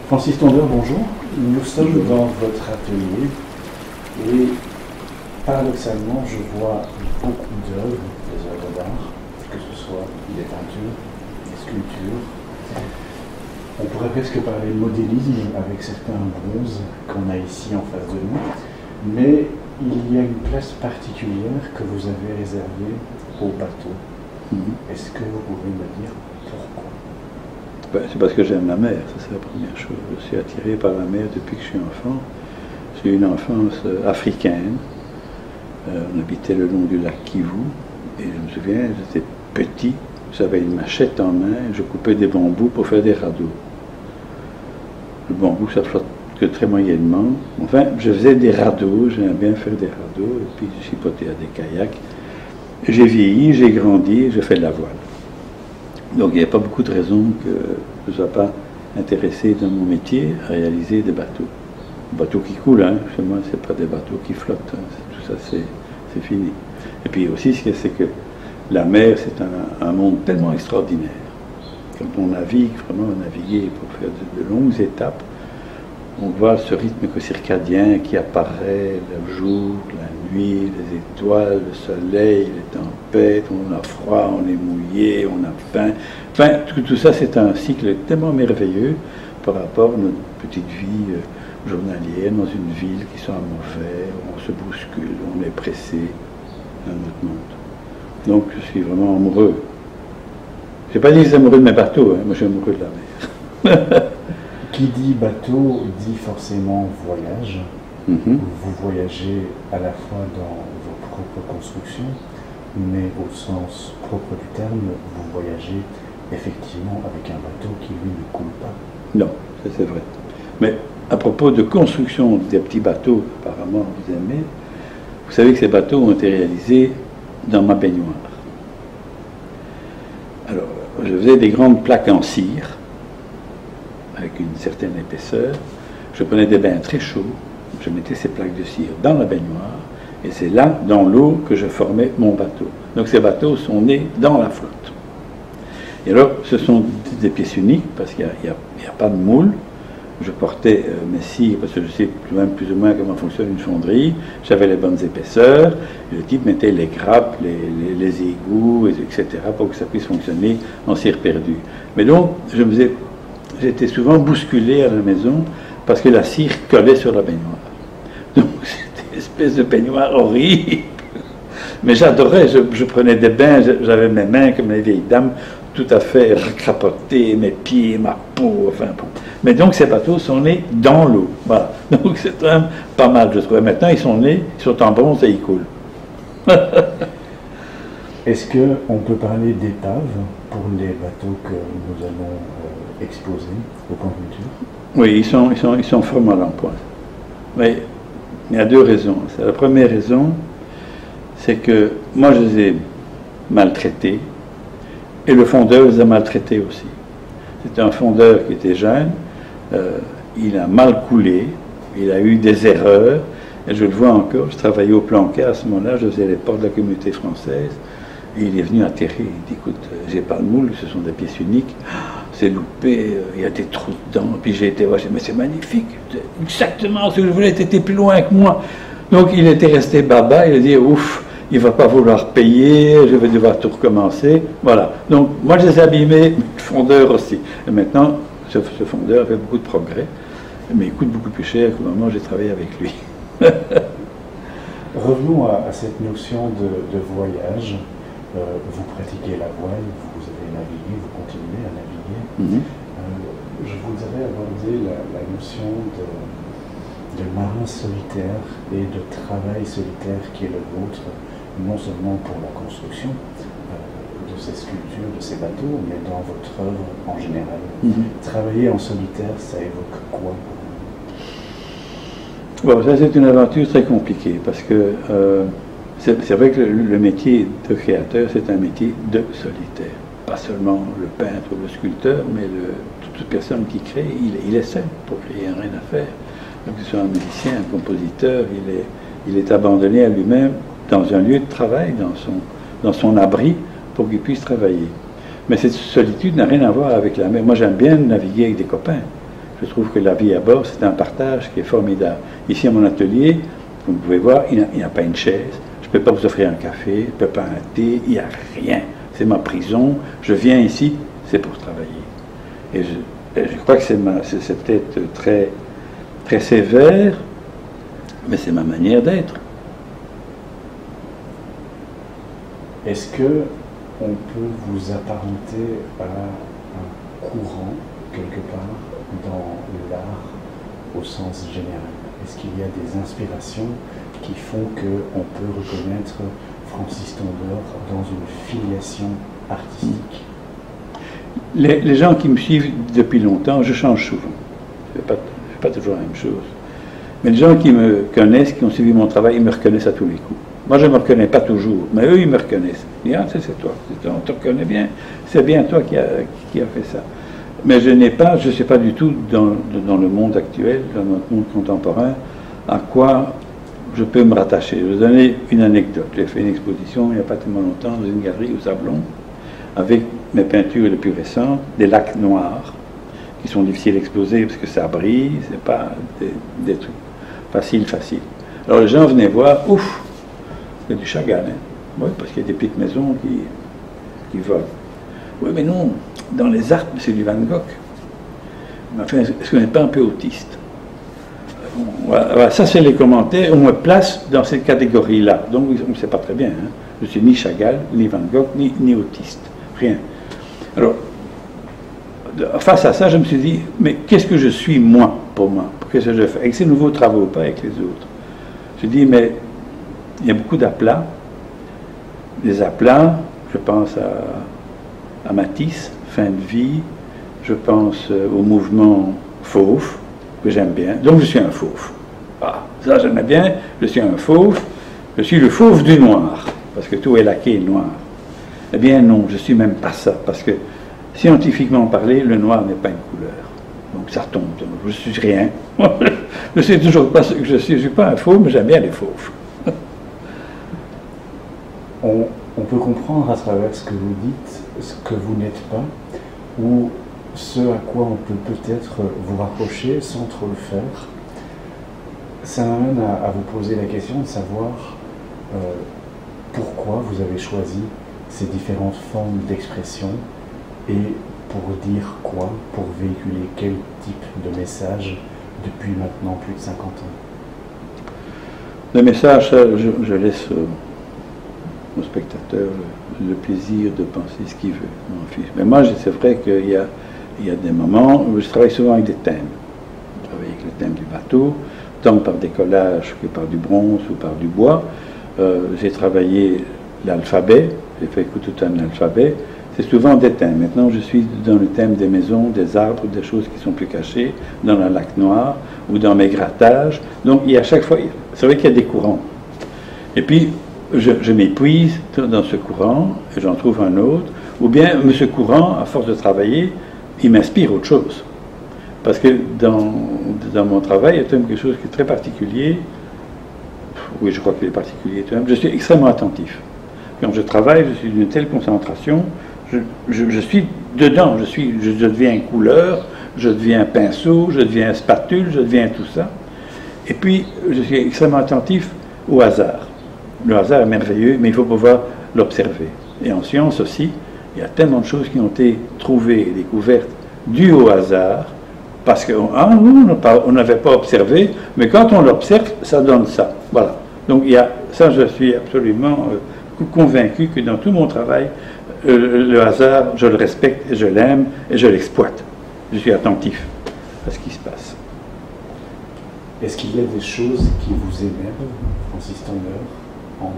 Francis Tondeur, bonjour. Nous sommes dans votre atelier et paradoxalement, je vois beaucoup d'œuvres, des œuvres d'art, que ce soit des peintures, des sculptures. On pourrait presque parler de modélisme avec certains bronzes qu'on a ici en face de nous, mais il y a une place particulière que vous avez réservée au bateau. Est-ce que vous pouvez me dire pourquoi? C'est parce que j'aime la mer, ça c'est la première chose. Je suis attiré par la mer depuis que je suis enfant. J'ai eu une enfance africaine. On habitait le long du lac Kivu. Et je me souviens, j'étais petit, j'avais une machette en main, je coupais des bambous pour faire des radeaux. Le bambou, ça flotte que très moyennement. Enfin, je faisais des radeaux, j'aimais bien faire des radeaux, et puis je chipotais à des kayaks. J'ai vieilli, j'ai grandi, j'ai fait de la voile. Donc il n'y a pas beaucoup de raisons que je ne sois pas intéressé dans mon métier à réaliser des bateaux. Des bateaux qui coulent, hein. Chez moi, ce n'est pas des bateaux qui flottent. Hein. Tout ça, c'est fini. Et puis aussi, c'est que la mer, c'est un monde tellement extraordinaire. Quand on navigue, vraiment naviguer pour faire de longues étapes, on voit ce rythme circadien qui apparaît, le jour, la nuit, les étoiles, le soleil, les tempêtes, on a froid, on est mouillé, on a faim. Enfin, tout ça, c'est un cycle tellement merveilleux par rapport à notre petite vie journalière dans une ville qui sent mauvais, où on se bouscule, on est pressé dans notre monde. Donc, je suis vraiment amoureux. Je n'ai pas dit que je suis amoureux de mes bateaux, hein. Moi je suis amoureux de la mer. Qui dit bateau dit forcément voyage. Vous voyagez à la fois dans vos propres constructions, mais au sens propre du terme, vous voyagez effectivement avec un bateau qui, lui, ne coule pas. Non, ça c'est vrai. Mais à propos de construction des petits bateaux, apparemment vous aimez, vous savez que ces bateaux ont été réalisés dans ma baignoire. Alors, je faisais des grandes plaques en cire, avec une certaine épaisseur. Je prenais des bains très chauds, je mettais ces plaques de cire dans la baignoire, et c'est là, dans l'eau, que je formais mon bateau. Donc ces bateaux sont nés dans la flotte. Et alors, ce sont des pièces uniques, parce qu'il n'y a pas de moule. Je portais mes cires, parce que je sais plus ou moins comment fonctionne une fonderie, j'avais les bonnes épaisseurs, et le type mettait les grappes, les égouts, etc., pour que ça puisse fonctionner en cire perdue. Mais donc, j'étais souvent bousculé à la maison parce que la cire collait sur la baignoire. Donc c'était une espèce de baignoire horrible. Mais j'adorais, je prenais des bains, j'avais mes mains comme les vieilles dames, tout à fait recrapotées, mes pieds, ma peau, enfin bon. Mais donc ces bateaux sont nés dans l'eau. Voilà. Donc c'est quand même pas mal, je trouve. Maintenant ils sont nés, ils sont en bronze et ils coulent. Est-ce qu'on peut parler d'épave pour les bateaux que nous allons exposer au Camp Culture? Oui, ils sont formellement en point. Mais il y a deux raisons. La première raison, c'est que moi je les ai maltraités et le fondeur les a maltraités aussi. C'était un fondeur qui était jeune, il a mal coulé, il a eu des erreurs, et je le vois encore, je travaillais au Planquet à ce moment-là, je faisais les portes de la communauté française. Et il est venu atterrir, il dit, écoute, j'ai pas de moule, ce sont des pièces uniques, c'est loupé, il y a des trous dedans, puis j'ai été voir, j'ai dit, mais c'est magnifique, exactement ce que je voulais, t'étais plus loin que moi. Donc il était resté baba, il a dit, ouf, il va pas vouloir payer, je vais devoir tout recommencer, voilà. Donc moi je les ai abîmés, le fondeur aussi. Et maintenant, ce fondeur a fait beaucoup de progrès, mais il coûte beaucoup plus cher qu'au moment où j'ai travaillé avec lui. Revenons à cette notion de voyage. Vous pratiquez la voile, vous avez navigué, vous continuez à naviguer. Je vous avais abordé la notion de marin solitaire et de travail solitaire qui est le vôtre, non seulement pour la construction de ces sculptures, de ces bateaux, mais dans votre œuvre en général. Travailler en solitaire, ça évoque quoi? Bon, ça c'est une aventure très compliquée, parce que c'est vrai que le métier de créateur, c'est un métier de solitaire. Pas seulement le peintre ou le sculpteur, mais toute personne qui crée, il est seul pour créer, il n'y a rien à faire. Donc, que ce soit un musicien, un compositeur, il est abandonné à lui-même dans un lieu de travail, dans son abri, pour qu'il puisse travailler. Mais cette solitude n'a rien à voir avec la mer. Moi, j'aime bien naviguer avec des copains. Je Je trouve que la vie à bord, c'est un partage qui est formidable. Ici, à mon atelier, vous pouvez voir, il n'y a pas une chaise, je ne peux pas vous offrir un café, je ne peux pas un thé, il n'y a rien. C'est ma prison, je viens ici, c'est pour travailler. Et je crois que c'est peut-être très, très sévère, mais c'est ma manière d'être. Est-ce que on peut vous apparenter à un courant, quelque part, dans l'art au sens général? Est-ce qu'il y a des inspirations qui font qu'on peut reconnaître Francis Tondeur dans une filiation artistique? Les gens qui me suivent depuis longtemps, je change souvent. Je ne fais pas toujours la même chose. Mais les gens qui me connaissent, qui ont suivi mon travail, ils me reconnaissent à tous les coups. Moi, je ne me reconnais pas toujours, mais eux, ils me reconnaissent. Ils disent, ah, c'est toi, on te reconnaît bien, c'est bien toi qui a fait ça. Mais je ne suis pas du tout dans le monde actuel, dans notre monde contemporain, à quoi je peux me rattacher. Je vais vous donner une anecdote. J'ai fait une exposition il n'y a pas tellement longtemps dans une galerie au Sablon, avec mes peintures les plus récentes, des lacs noirs, qui sont difficiles à exposer parce que ça brille, c'est pas des trucs faciles. Alors les gens venaient voir, ouf, c'est du Chagall, hein? Oui, parce qu'il y a des petites maisons qui volent. Oui, mais non, dans les Alpes, c'est du Van Gogh. Mais enfin, est-ce qu'on n'est pas un peu autiste? Voilà, ça, c'est les commentaires. On me place dans cette catégorie-là. Donc, c'est pas très bien. Hein? Je suis ni Chagall, ni Van Gogh, ni autiste. Rien. Alors, face à ça, je me suis dit, mais qu'est-ce que je suis, moi, pour moi? Qu'est-ce que je fais? Avec ces nouveaux travaux, pas avec les autres. Je dis, mais il y a beaucoup d'aplats. Des aplats, je pense à Matisse, fin de vie, je pense au mouvement fauve, que j'aime bien. Donc je suis un fauve. Ah, ça j'aimais bien, je suis un fauve, je suis le fauve du noir, parce que tout est laqué noir. Eh bien non, je ne suis même pas ça, parce que scientifiquement parlé, le noir n'est pas une couleur. Donc ça tombe, je ne suis rien. Je ne sais toujours pas ce que je suis pas un fauve, mais j'aime bien les fauves. On peut comprendre à travers ce que vous dites, ce que vous n'êtes pas, ou ce à quoi on peut peut-être vous rapprocher sans trop le faire. Ça m'amène à vous poser la question de savoir pourquoi vous avez choisi ces différentes formes d'expression et pour dire quoi, pour véhiculer quel type de message depuis maintenant plus de 50 ans. Le message, je laisse au spectateur le plaisir de penser ce qu'il veut. Mais moi, c'est vrai qu'il y a des moments où je travaille souvent avec des thèmes. Je travaille avec le thème du bateau, tant par des collages que par du bronze ou par du bois. J'ai travaillé l'alphabet, j'ai fait tout un alphabet. C'est souvent des thèmes. Maintenant, je suis dans le thème des maisons, des arbres, des choses qui sont plus cachées, dans le lac noir ou dans mes grattages. Donc, il y a à chaque fois, c'est vrai qu'il y a des courants. Et puis, je m'épuise dans ce courant et j'en trouve un autre. Ou bien, ce courant, à force de travailler, il m'inspire autre chose. Parce que dans mon travail, il y a tout de même quelque chose qui est très particulier. Oui, je crois qu'il est particulier tout de même. Je suis extrêmement attentif. Quand je travaille, je suis d'une telle concentration, je suis dedans, je deviens couleur, je deviens pinceau, je deviens spatule, je deviens tout ça. Et puis, je suis extrêmement attentif au hasard. Le hasard est merveilleux, mais il faut pouvoir l'observer. Et en science aussi, il y a tellement de choses qui ont été trouvées et découvertes dues au hasard, parce qu'on n'avait pas observé, mais quand on l'observe, ça donne ça. Voilà. Donc, ça, je suis absolument convaincu que dans tout mon travail, le hasard, je le respecte et je l'aime et je l'exploite. Je suis attentif à ce qui se passe. Est-ce qu'il y a des choses qui vous énervent, Francis Tondeur, en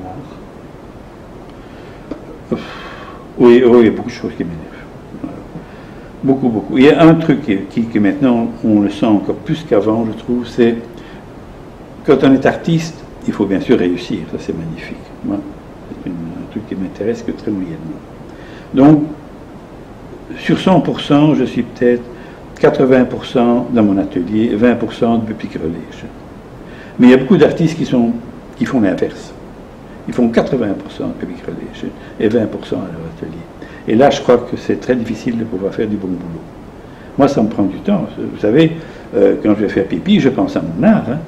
art? Oui, il y a beaucoup de choses qui m'énervent. Beaucoup. Il y a un truc qui maintenant, on le sent encore plus qu'avant, je trouve, c'est quand on est artiste, il faut bien sûr réussir. Ça, c'est magnifique. Moi, c'est un truc qui m'intéresse que très moyennement. Donc, sur 100%, je suis peut-être 80% dans mon atelier, 20% de public relais. Mais il y a beaucoup d'artistes qui font l'inverse. Ils font 80% de public relais et 20% à leur atelier. Et là, je crois que c'est très difficile de pouvoir faire du bon boulot. Moi, ça me prend du temps. Vous savez, quand je vais faire pipi, je pense à mon art. Hein.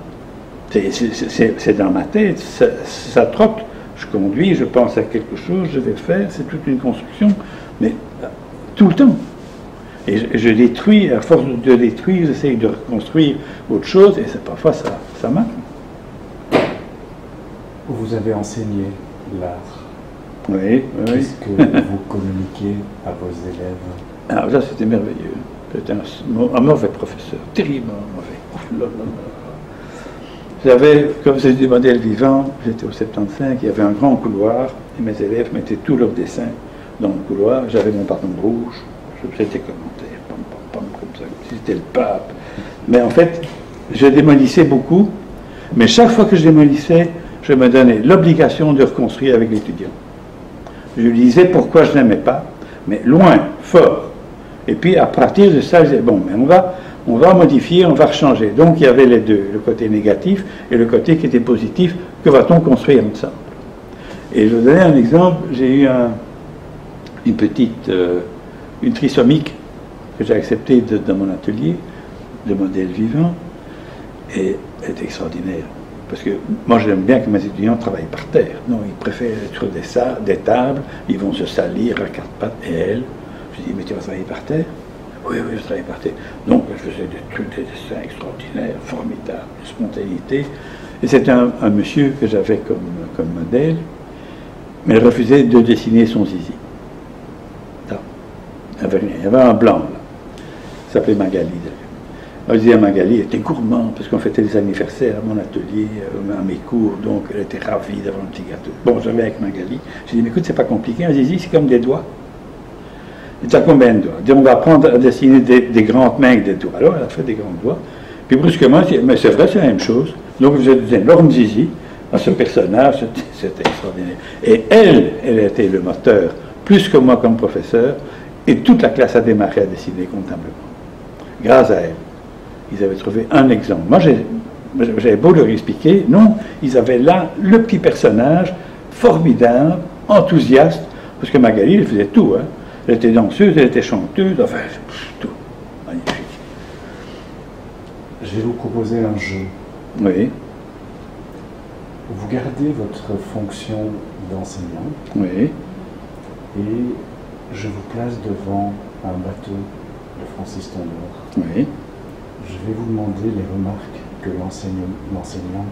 C'est dans ma tête, ça trotte. Je conduis, je pense à quelque chose, je vais faire, c'est toute une construction, mais tout le temps. Et je détruis, à force de détruire, j'essaye de reconstruire autre chose, et parfois ça marche. Vous avez enseigné l'art. Oui, oui. Qu'est-ce que vous communiquez à vos élèves? Alors ça, c'était merveilleux. J'étais un mauvais professeur, terriblement mauvais. Oh là là là. J'avais, comme c'est du modèle vivant, j'étais au 75, il y avait un grand couloir, et mes élèves mettaient tous leurs dessins dans le couloir. J'avais mon bâton rouge, je faisais des commentaires, pam, pam, pam, comme ça, comme si c'était le pape. Mais en fait, je démolissais beaucoup, mais chaque fois que je démolissais, je me donnais l'obligation de reconstruire avec l'étudiant. Je lui disais pourquoi je n'aimais pas, mais loin, fort. Et puis à partir de ça, je disais, bon, mais on va modifier, on va rechanger. Donc il y avait les deux, le côté négatif et le côté qui était positif. Que va-t-on construire ensemble? Et je vous donner un exemple, j'ai eu une petite, une trisomique que j'ai acceptée dans mon atelier de modèle vivant, et elle est extraordinaire. Parce que moi, j'aime bien que mes étudiants travaillent par terre. Non, ils préfèrent être sur des tables, ils vont se salir à quatre pattes. Et elle, je dis, mais tu vas travailler par terre? Oui, oui, je travaille par terre. Donc, je faisais des trucs, des dessins extraordinaires, formidables, de spontanéité. Et c'était un monsieur que j'avais comme modèle, mais il refusait de dessiner son zizi. Non, il n'y avait rien. Il y avait un blanc, là. Il s'appelait Magali, d'ailleurs. Je disais à Magali, elle était gourmande, parce qu'on fêtait les anniversaires à mon atelier, à mes cours, donc elle était ravie d'avoir un petit gâteau. Bon, j'avais avec Magali, j'ai dit, mais écoute, c'est pas compliqué, un zizi, c'est comme des doigts. Et tu as combien de doigts? Elle dit, on va apprendre à dessiner des grandes mains avec des doigts. Alors, elle a fait des grands doigts. Puis brusquement, elle dit, mais c'est vrai, c'est la même chose. Donc, je faisais d'énormes zizi à ce personnage, c'était extraordinaire. Et elle était le moteur, plus que moi comme professeur, et toute la classe a démarré à dessiner comptablement. Grâce à elle. Ils avaient trouvé un exemple. Moi, j'avais beau leur expliquer, non, ils avaient là le petit personnage, formidable, enthousiaste, parce que Magali, elle faisait tout. Hein. Elle était danseuse, elle était chanteuse, enfin, tout. Magnifique. Je vais vous proposer un jeu. Oui. Vous gardez votre fonction d'enseignant. Oui. Et je vous place devant un bateau de Francis Tondeur. Oui. Je vais vous demander les remarques que l'enseignant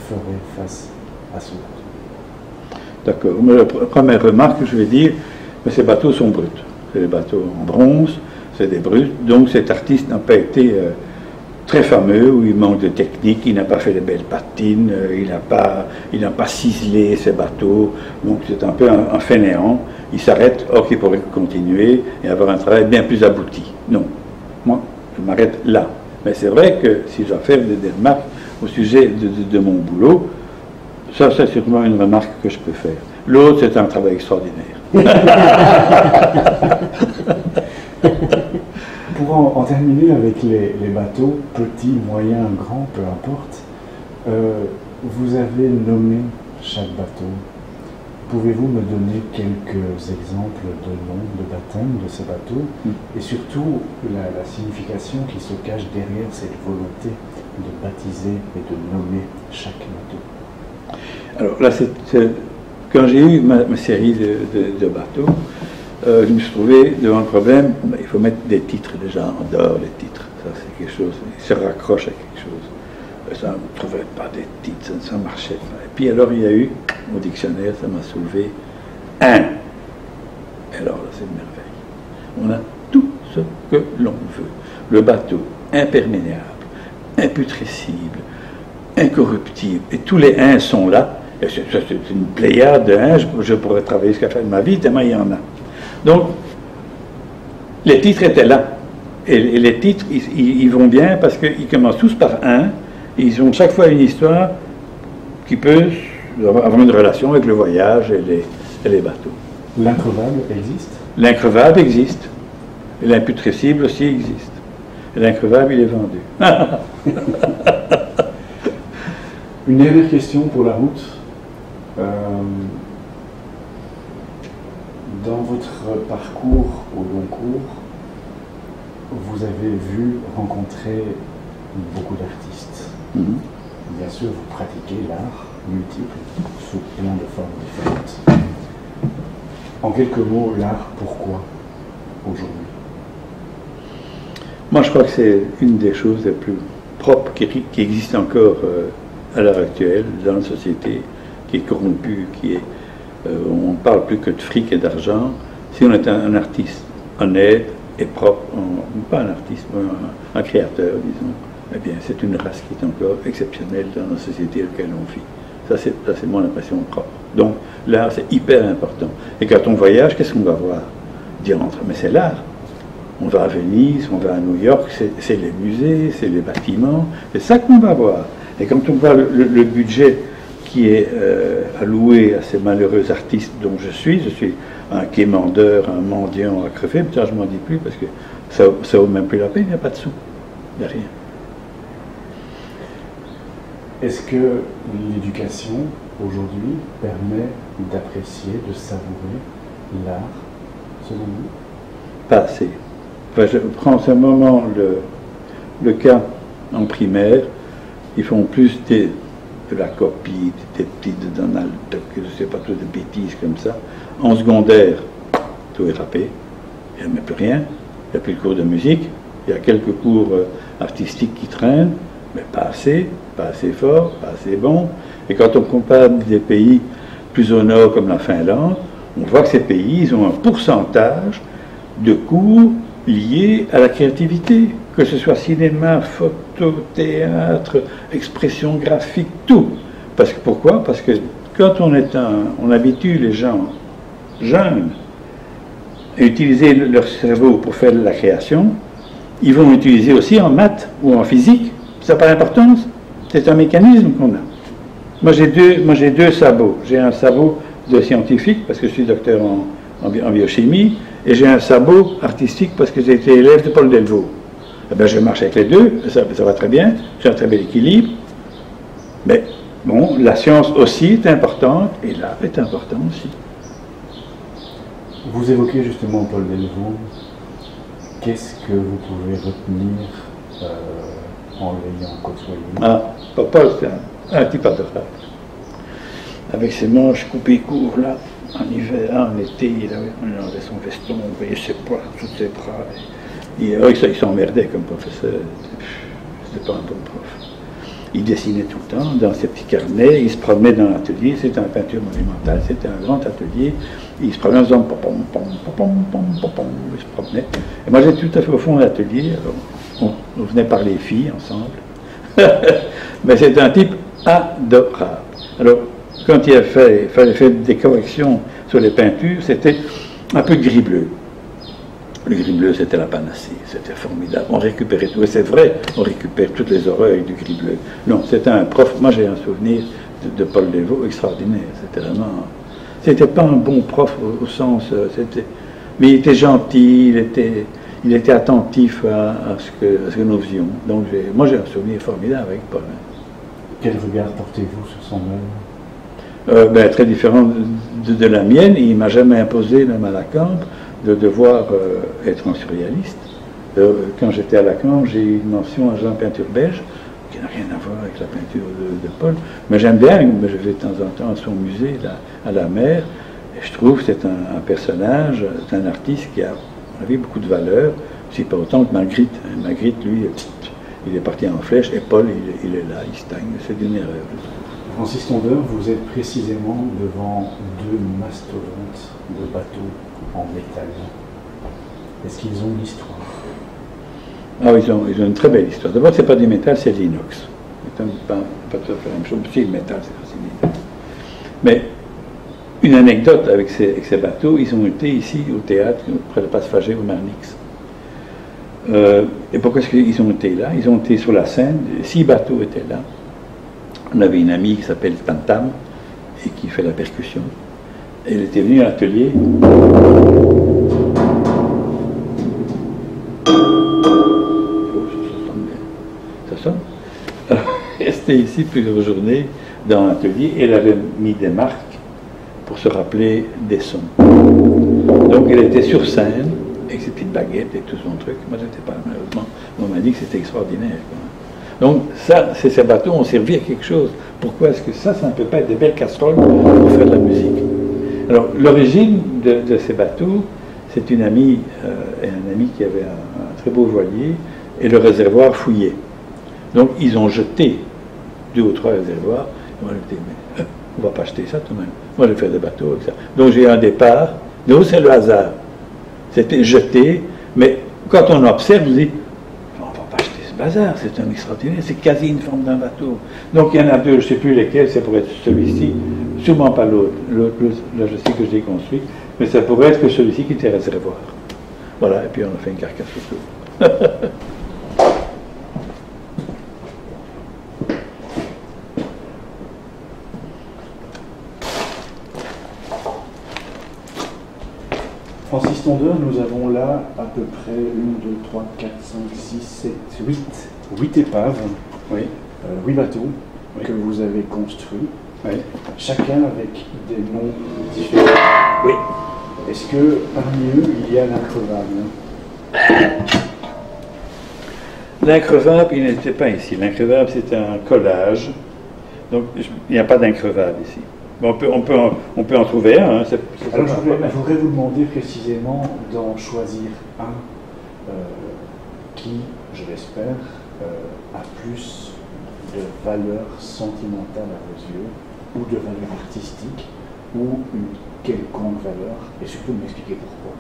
ferait face à ce bateau. D'accord. La première remarque que je vais dire, ces bateaux sont bruts. C'est des bateaux en bronze, c'est des bruts. Donc cet artiste n'a pas été très fameux, où il manque de technique, il n'a pas fait de belles patines, il n'a pas ciselé ses bateaux. Donc c'est un peu un fainéant. Il s'arrête, or qu'il pourrait continuer et avoir un travail bien plus abouti. Non. Moi, je m'arrête là. Mais c'est vrai que si je dois faire des remarques au sujet de mon boulot, ça c'est sûrement une remarque que je peux faire. L'autre, c'est un travail extraordinaire. Pour en terminer avec les bateaux, petits, moyens, grands, peu importe, vous avez nommé chaque bateau. Pouvez-vous me donner quelques exemples de noms, de baptême de ces bateaux, et surtout la signification qui se cache derrière cette volonté de baptiser et de nommer chaque bateau? Alors là, quand j'ai eu ma série de bateaux, je me suis trouvé devant le problème, il faut mettre des titres déjà, en dehors les titres, ça c'est quelque chose, il se raccroche à quelque chose. Ça, on ne trouvait pas des titres, ça ne marchait pas. Et puis alors il y a eu, au dictionnaire, ça m'a soulevé un. Et alors là, c'est une merveille. On a tout ce que l'on veut. Le bateau imperméable, imputrescible, incorruptible, et tous les uns sont là. Et c'est une pléiade de uns, je pourrais travailler jusqu'à la fin de ma vie, tellement il y en a. Donc, les titres étaient là. Et les titres, ils vont bien parce qu'ils commencent tous par un. Ils ont chaque fois une histoire qui peut avoir une relation avec le voyage et les bateaux. L'increvable existe? L'increvable existe. Et l'imputrescible aussi existe. Et l'increvable, il est vendu. Une dernière question pour la route. Dans votre parcours au long cours, vous avez vu, rencontré beaucoup d'artistes. Bien sûr, vous pratiquez l'art multiple, sous plein de formes différentes. En quelques mots, l'art, pourquoi aujourd'hui? Moi, je crois que c'est une des choses les plus propres qui existent encore à l'heure actuelle dans la société, qui est corrompue, on ne parle plus que de fric et d'argent. Si on est un artiste honnête et propre, pas un artiste, un créateur, disons, eh bien, c'est une race qui est encore exceptionnelle dans la société dans laquelle on vit. Ça, c'est mon impression propre. Donc, l'art, c'est hyper important. Et quand on voyage, qu'est-ce qu'on va voir? Diantre, mais c'est l'art. On va à Venise, on va à New York, c'est les musées, c'est les bâtiments, c'est ça qu'on va voir. Et quand on voit le budget qui est alloué à ces malheureux artistes dont je suis un quémandeur, un mendiant à crever, putain, je m'en dis plus parce que ça vaut même plus la peine, il n'y a pas de sous, il n'y a rien. Est-ce que l'éducation, aujourd'hui, permet d'apprécier, de savourer l'art, selon vous? Pas assez. Enfin, je prends ce moment le cas en primaire, ils font plus de la copie, des petits de Donald Duck, je ne sais pas, toutes des bêtises comme ça. En secondaire, tout est râpé, il n'y a même plus rien, il n'y a plus de cours de musique, il y a quelques cours artistiques qui traînent, mais pas assez fort, pas assez bon. Et quand on compare des pays plus au nord comme la Finlande, on voit que ces pays, ils ont un pourcentage de cours liés à la créativité, que ce soit cinéma, photo, théâtre, expression graphique, tout. Pourquoi? Parce que quand on habitue les gens jeunes à utiliser leur cerveau pour faire de la création, ils vont l'utiliser aussi en maths ou en physique. Ça n'a pas d'importance. C'est un mécanisme qu'on a. Moi, j'ai deux sabots. J'ai un sabot de scientifique, parce que je suis docteur en biochimie, et j'ai un sabot artistique, parce que j'ai été élève de Paul Delvaux. Eh bien, je marche avec les deux, ça va très bien, j'ai un très bel équilibre. Mais, bon, la science aussi est importante, et l'art est important aussi. Vous évoquez justement Paul Delvaux. Qu'est-ce que vous pouvez retenir en l'ayant côtoyé? Ah, Paul, c'est un type adorable. Avec ses manches coupées courtes, là, en hiver, en été, il avait son veston, on voyait ses poids, tous ses bras. Il s'emmerdait comme professeur. C'était pas un bon prof. Il dessinait tout le temps dans ses petits carnets, il se promenait dans l'atelier, c'était une peinture monumentale, c'était un grand atelier. Il se promenait en faisant pom pom pom pom pom pom, il se promenait. Et moi j'étais tout à fait au fond de l'atelier, on venait parler filles ensemble. Mais c'était un type adorable. Alors, quand il fallait faire des corrections sur les peintures, c'était un peu de gris bleu. Le gris bleu, c'était la panacée, c'était formidable. On récupérait tout, et c'est vrai, on récupère toutes les horreurs avec du gris bleu. Non, c'était un prof, moi j'ai un souvenir de Paul Delvaux extraordinaire. C'était vraiment... C'était pas un bon prof au sens... mais il était gentil, il était attentif à ce que nous faisions. Donc moi j'ai un souvenir formidable avec Paul. Quel regard portez-vous sur son œuvre? Très différent de la mienne. Il ne m'a jamais imposé, même à la Cambre, de devoir être un surréaliste. Quand j'étais à la Cambre, j'ai eu une mention à Jean Peinture Belge, qui n'a rien à voir avec la peinture de Paul. Mais j'aime bien, je vais de temps en temps à son musée, là, à la mer, et je trouve que c'est un personnage, c'est un artiste qui a, à mon avis, beaucoup de valeur, c'est pas autant que Magritte. Magritte, lui, il est parti en flèche, et Paul, il est là, il stagne, c'est une erreur. Francis Tondeur, vous êtes précisément devant deux mastodontes de bateaux en métal. Est-ce qu'ils ont une histoire? Ah oui, ils ont une très belle histoire. D'abord, ce n'est pas du métal, c'est de l'inox. C'est pas tout à fait la même chose. Si, le métal, c'est aussi l'inox. Mais une anecdote avec ces bateaux, ils ont été ici au théâtre, près de Passefagé, au Marnix. Et pourquoi est-ce qu'ils ont été là? Ils ont été sur la Seine, 6 bateaux étaient là. On avait une amie qui s'appelle Tam et qui fait la percussion. Elle était venue à l'atelier. Ça sonne. Alors, elle était ici plusieurs journées dans l'atelier et elle avait mis des marques pour se rappeler des sons. Donc elle était sur scène et c'était petites baguettes et tout son truc. Moi, j'étais pas, malheureusement. On m'a dit que c'était extraordinaire. Quoi. Donc, ça, ces bateaux ont servi à quelque chose. Pourquoi est-ce que ça ne peut pas être des belles casseroles pour faire de la musique? Alors, l'origine de ces bateaux, c'est une amie et un ami qui avait un très beau voilier et le réservoir fouillé. Donc, ils ont jeté 2 ou 3 réservoirs. Et moi, j'ai dit, mais on ne va pas acheter ça tout de même. Moi, je vais faire des bateaux avec ça. Donc, j'ai eu un départ. Nous, c'est le hasard. C'était jeté, mais quand on observe, on dit, on ne va pas acheter ce bazar, c'est un extraordinaire, c'est quasi une forme d'un bateau. Donc, il y en a 2, je ne sais plus lesquels, ça pourrait être celui-ci, sûrement pas l'autre. L'autre, là, je sais que je l'ai construit, mais ça pourrait être que celui-ci qui était réservoir. Voilà, et puis on a fait une carcasse autour. Francis Tondeur, nous avons là à peu près 1, 2, 3, 4, 5, 6, 7, 8 épaves, Oui. 8 bateaux Oui. que vous avez construits, Oui. chacun avec des noms différents. Oui. Est-ce que parmi eux, il y a l'increvable? L'increvable, il n'était pas ici. L'increvable, c'était un collage. Donc, il n'y a pas d'increvable ici. On peut en trouver un. Hein, alors, je voudrais vous demander précisément d'en choisir un qui, je l'espère, a plus de valeur sentimentale à vos yeux, ou de valeur artistique, ou une quelconque valeur, et surtout de m'expliquer pourquoi.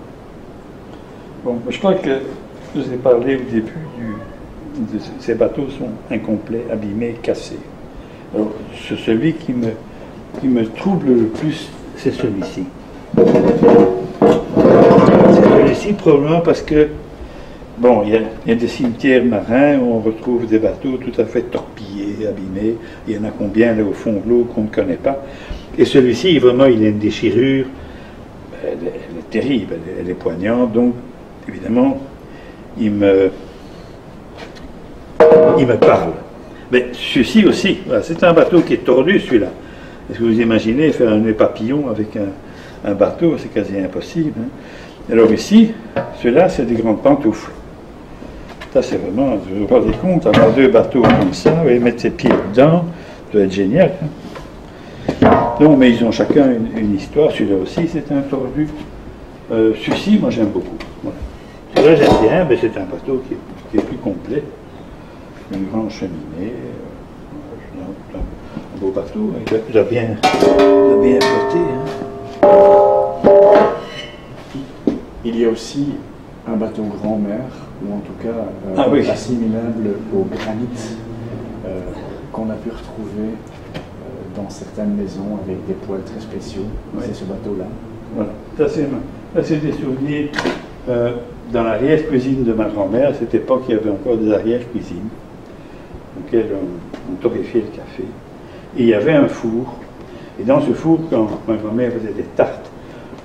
Bon, je crois que je vous ai parlé au début de ces bateaux sont incomplets, abîmés, cassés. Alors, celui qui me trouble le plus, c'est celui-ci. C'est celui-ci probablement parce que, bon, il y a des cimetières marins où on retrouve des bateaux tout à fait torpillés, abîmés. Il y en a combien là au fond de l'eau qu'on ne connaît pas. Et celui-ci, vraiment, il a une déchirure. Elle est terrible, elle est poignante. Donc, évidemment, il me parle. Mais celui-ci aussi, voilà, c'est un bateau qui est tordu, celui-là. Est-ce que vous imaginez faire un nœud papillon avec un bateau? C'est quasi impossible. Hein. Alors ici, ceux-là, c'est des grandes pantoufles. Ça, c'est vraiment, vous vous rendez compte, avoir 2 bateaux comme ça, et mettre ses pieds dedans, ça doit être génial. Hein. Non, mais ils ont chacun une histoire. Celui-là aussi, c'est un tordu. Celui-ci, moi, j'aime beaucoup. Voilà. Celui-là, j'aime bien, mais c'est un bateau qui est plus complet. Une grande cheminée. Un beau bateau, il a bien flotté. Hein. Il y a aussi un bateau grand-mère, ou en tout cas oui. assimilable au granit, qu'on a pu retrouver dans certaines maisons avec des poêles très spéciaux. Oui. C'est ce bateau-là. Voilà. Ça, c'est des souvenirs dans l'arrière-cuisine de ma grand-mère. À cette époque, il y avait encore des arrière-cuisines dans lesquelles on torréfiait le café. Et il y avait un four. Et dans ce four, quand ma grand-mère faisait des tartes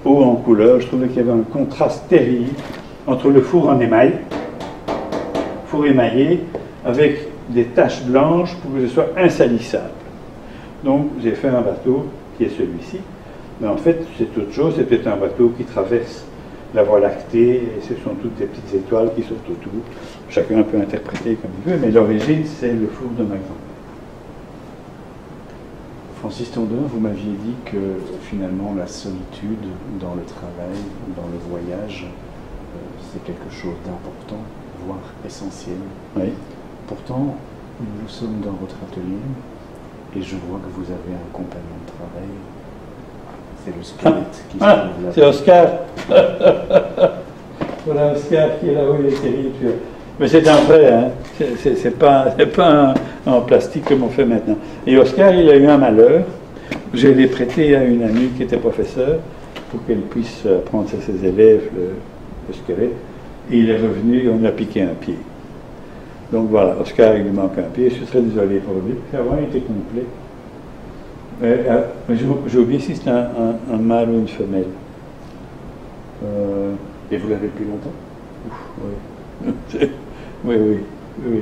haut en couleur, je trouvais qu'il y avait un contraste terrible entre le four en émail, four émaillé, avec des taches blanches pour que ce soit insalissable. Donc j'ai fait un bateau qui est celui-ci. Mais en fait, c'est autre chose. C'était un bateau qui traverse la Voie lactée, et ce sont toutes des petites étoiles qui sortent autour. Chacun peut interpréter comme il veut, mais l'origine, c'est le four de ma grand-mère. Francis Tondeur, vous m'aviez dit que finalement la solitude dans le travail, dans le voyage, c'est quelque chose d'important, voire essentiel. Oui. Pourtant, nous sommes dans votre atelier et je vois que vous avez un compagnon de travail. C'est le squelette qui se trouve là. C'est Oscar. Voilà Oscar qui est là-haut, il est terrible. Mais c'est un vrai, hein. C'est pas en plastique comme on fait maintenant. Et Oscar, il a eu un malheur. Je l'ai prêté à une amie qui était professeure pour qu'elle puisse apprendre à ses élèves le squelette. Et il est revenu et on lui a piqué un pied. Donc voilà, Oscar, il lui manque un pied. Je suis très désolé pour lui. Avant, il était complet. J'ai oublié si c'était un mâle ou une femelle. Et vous l'avez depuis longtemps? Oui. oui.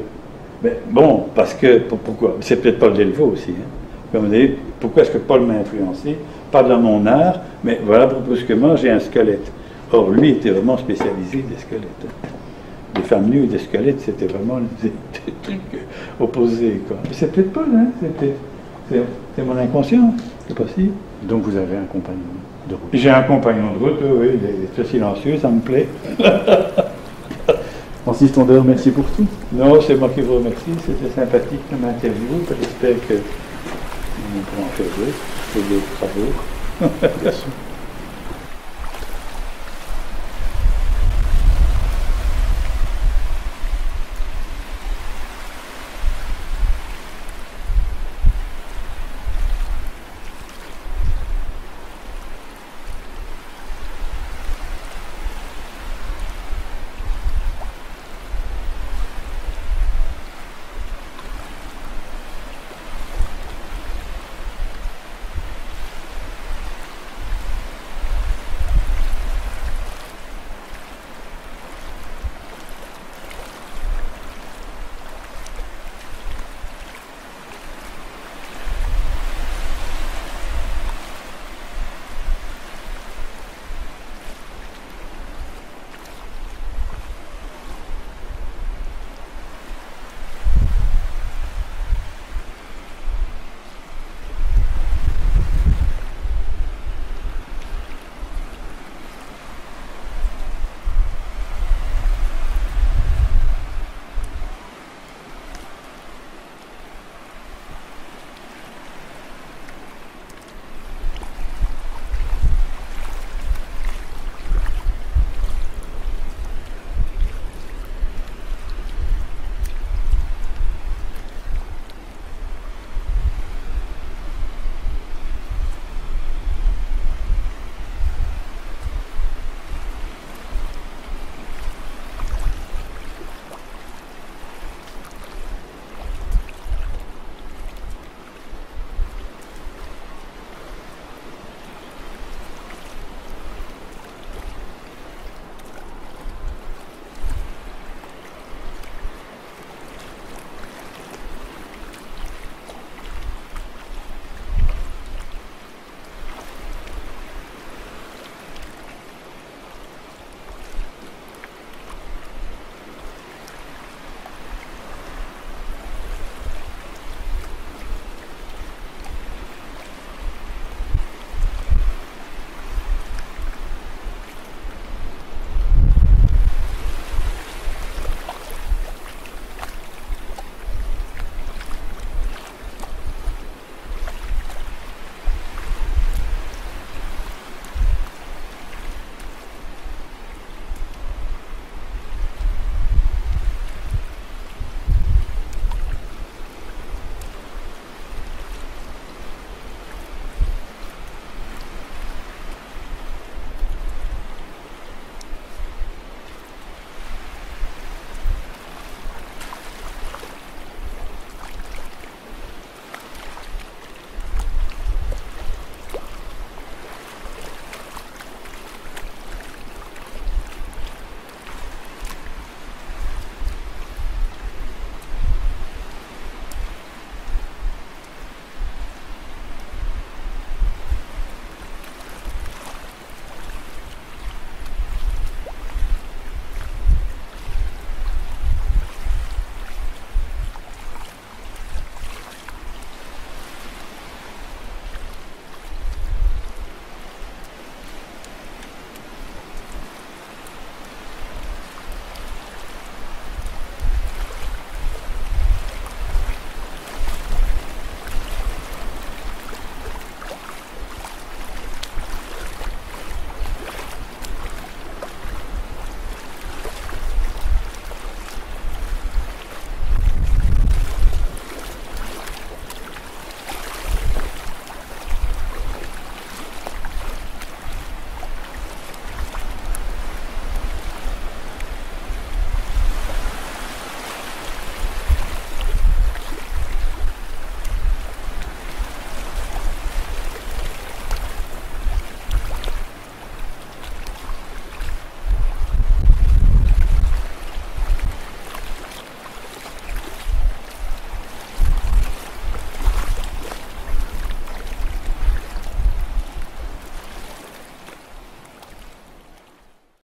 Mais bon, parce que, pourquoi? C'est peut-être Paul Delvaux aussi. Hein. Comme vous dites, pourquoi est-ce que Paul m'a influencé? Pas dans mon art, mais voilà, pour brusquement, j'ai un squelette. Or, lui était vraiment spécialisé des squelettes. Des femmes nues et des squelettes, c'était vraiment des trucs opposés, quoi. Mais c'est peut-être pas, hein, c'est mon inconscient, c'est possible. Donc vous avez un compagnon de route. J'ai un compagnon de route, oui, il est très silencieux, ça me plaît. Francis Tondeur, merci pour tout. Non, c'est moi qui vous remercie, c'était sympathique comme interview, j'espère que on pourra en faire d'autres, pour d'autres travaux. Bien sûr.